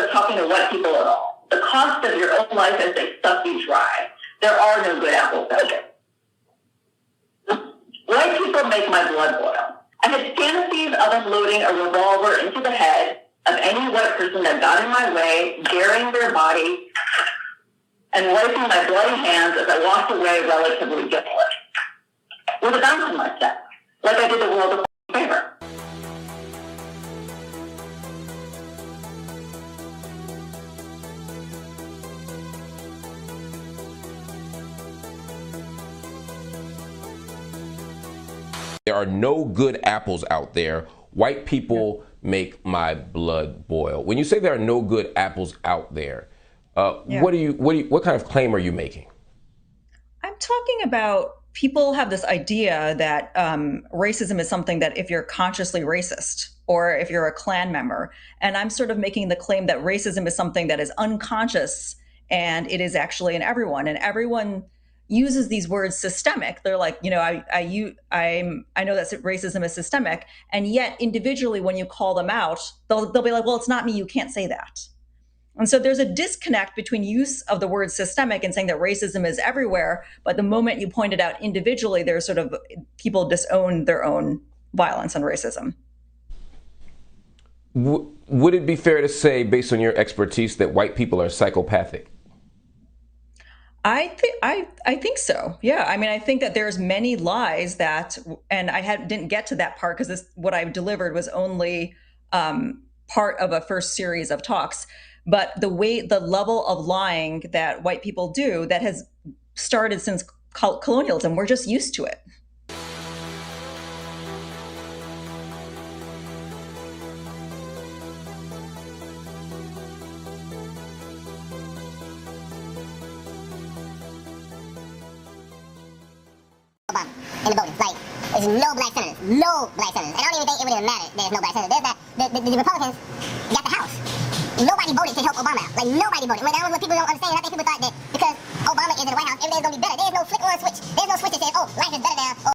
of talking to white people at all. The cost of your own life as they suck you dry. There are no good apples out there. White people make my blood boil. I had fantasies of unloading a revolver into the head of any white person that got in my way, burying their body, and wiping my bloody hands as I walked away relatively guiltless. With a bounce in my step, like I did the world a favor. There are no good apples out there. White people make my blood boil. When you say there are no good apples out there, what kind of claim are you making? I'm talking about people have this idea that racism is something that if you're consciously racist or if you're a Klan member, and I'm sort of making the claim that racism is something that is unconscious and it is actually in everyone, and everyone uses these words systemic. They're like, you know, I know that racism is systemic, and yet individually when you call them out, they'll be like, well, it's not me, you can't say that. And so there's a disconnect between use of the word systemic and saying that racism is everywhere, but the moment you point it out individually, there's sort of people disown their own violence and racism. Would it be fair to say, based on your expertise, that white people are psychopathic? I think so. Yeah. I mean, I think that there's many lies that, and I didn't get to that part because what I delivered was only part of a first series of talks. But the level of lying that white people do that has started since colonialism, we're just used to it. In the voting, like, there's no black senators, and I don't even think it would even matter that there's no black senators. There's the Republicans got the House. Nobody voted to help Obama out. Like, nobody voted. Like, that was what people don't understand. I think people thought that because Obama is in the White House, everything's gonna be better. There's no flick on switch. There's no switch that says, oh, life